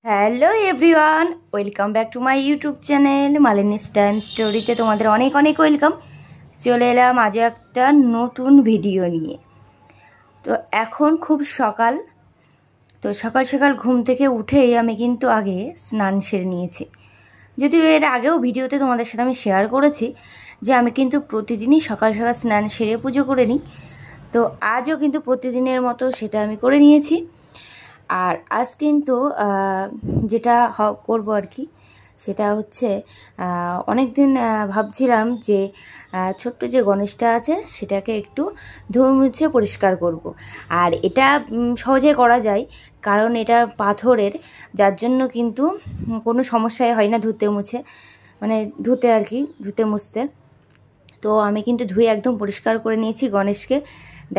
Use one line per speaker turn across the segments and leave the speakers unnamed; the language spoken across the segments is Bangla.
Hello everyone, welcome back to my YouTube channel Malini's time স্টোরিতে তোমাদের অনেক অনেক ওয়েলকাম। চলে এলাম আজও একটা নতুন ভিডিও নিয়ে। তো এখন খুব সকাল, তো সকাল সকাল ঘুম থেকে উঠেই আমি কিন্তু আগে স্নান সেরে নিয়েছি। যদিও এর আগেও ভিডিওতে তোমাদের সাথে আমি শেয়ার করেছি যে আমি কিন্তু প্রতিদিনই সকাল সকাল স্নান সেরে পুজো করে নিই। তো আজও কিন্তু প্রতিদিনের মতো সেটা আমি করে নিয়েছি। আর আজ কিন্তু যেটা করব আর কি, সেটা হচ্ছে অনেক দিন ভাবছিলাম যে ছোট্ট যে গণেশটা আছে সেটাকে একটু ধুয়ে মুছে পরিষ্কার করব। আর এটা সহজে করা যায়, কারণ এটা পাথরের, যার জন্য কিন্তু কোনো সমস্যাই হয় না ধুতে মুছে, মানে ধুতে আর কি, ধুতে মুছতে। তো আমি কিন্তু ধুয়ে একদম পরিষ্কার করে নিয়েছি গণেশকে।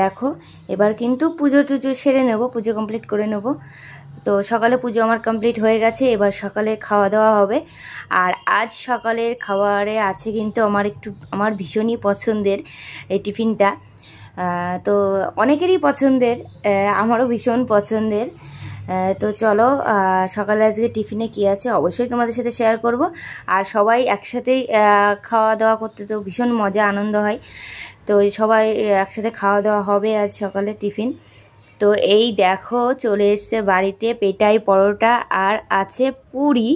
দেখো, এবার কিন্তু পুজো টুজো সেরে নেব, পুজো কমপ্লিট করে নেব। তো সকালে পুজো আমার কমপ্লিট হয়ে গেছে, এবার সকালে খাওয়া দাওয়া হবে। আর আজ সকালের খাবারে আছে কিন্তু আমার ভীষণই পছন্দের এই টিফিনটা। তো অনেকেরই পছন্দের, আমারও ভীষণ পছন্দের। তো চলো, সকালে আজকে টিফিনে কী আছে অবশ্যই তোমাদের সাথে শেয়ার করব। আর সবাই একসাথেই খাওয়া দাওয়া করতে তো ভীষণ মজা আনন্দ হয়। তো সবাই একসাথে খাওয়া দাওয়া হবে আজ সকালে টিফিন। তো এই দেখো, চলে এসছে বাড়িতে পেটাই পরোটা আর আছে পুরি।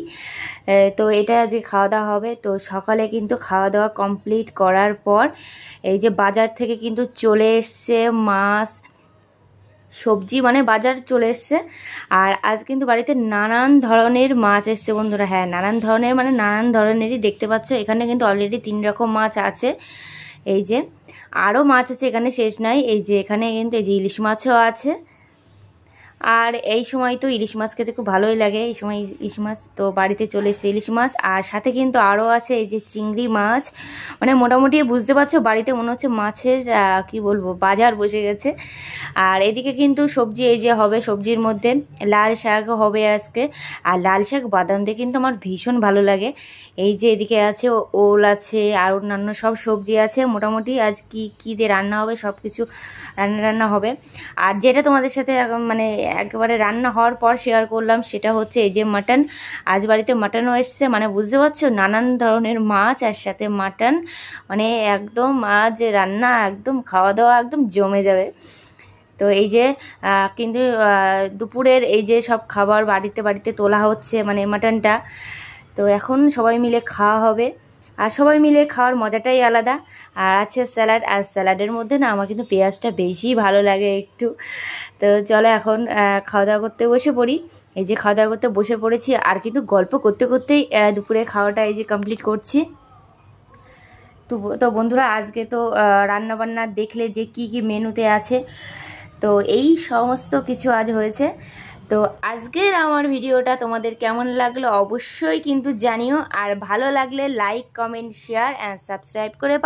তো এটা যে খাওয়া দাওয়া হবে। তো সকালে কিন্তু খাওয়া দাওয়া কমপ্লিট করার পর এই যে বাজার থেকে কিন্তু চলে এসছে মাছ সবজি, মানে বাজার চলে এসছে। আর আজ কিন্তু বাড়িতে নানান ধরনের মাছ এসছে বন্ধুরা। হ্যাঁ, নানান ধরনের মানে নানান ধরনেরই, দেখতে পাচ্ছ এখানে কিন্তু অলরেডি 3 রকম মাছ আছে। এই যে আরও মাছ আছে, এখানে শেষ নাই। এই যে এখানে কিন্তু এই যে ইলিশ মাছও আছে। আর এই সময় তো ইলিশ মাছ খেতে খুব ভালোই লাগে, এই সময় ইলিশ মাছ। তো বাড়িতে চলে এসেছে ইলিশ মাছ, আর সাথে কিন্তু আরও আছে এই যে চিংড়ি মাছ। মানে মোটামুটি বুঝতে পারছো বাড়িতে মনে হচ্ছে মাছের কি বলবো, বাজার বসে গেছে। আর এদিকে কিন্তু সবজি এই যে হবে, সবজির মধ্যে লাল শাক হবে আজকে। আর লাল শাক বাদাম দিয়ে কিন্তু আমার ভীষণ ভালো লাগে। এই যে এদিকে আছে ওল আছে, আর অন্যান্য সব সবজি আছে। মোটামুটি আজ কি দিয়ে রান্না হবে সব কিছু রান্না হবে। আর যেটা তোমাদের সাথে মানে একেবারে রান্না হওয়ার পর শেয়ার করলাম সেটা হচ্ছে এই যে মাটন। আজ বাড়িতে মাটনও এসছে, মানে বুঝতে পারছো নানান ধরনের মাছ আর সাথে মাটন, মানে একদম আজ রান্না একদম খাওয়া দাওয়া একদম জমে যাবে। তো এই যে কিন্তু দুপুরের এই যে সব খাবার বাড়িতে বাড়িতে তোলা হচ্ছে, মানে মাটনটা। তো এখন সবাই মিলে খাওয়া হবে, আর সবাই মিলে খাওয়ার মজাটাই আলাদা। আর আছে স্যালাড, আর স্যালাডের মধ্যে না আমার কিন্তু পেঁয়াজটা বেশি ভালো লাগে একটু। তো চলো এখন খাওয়া দাওয়া করতে বসে পড়ি। এই যে খাওয়া দাওয়া করতে বসে পড়েছি, আর কিন্তু গল্প করতে করতেই দুপুরে খাওয়াটা এই যে কমপ্লিট করছি। তো বন্ধুরা, আজকে তো রান্নাবান্না দেখলে যে কি কি মেনুতে আছে, তো এই সমস্ত কিছু আজ হয়েছে। তো আজকের আমার ভিডিওটা তোমাদের কেমন লাগলো অবশ্যই কিন্তু জানিও। আর ভালো লাগলে like, comment, share and subscribe করে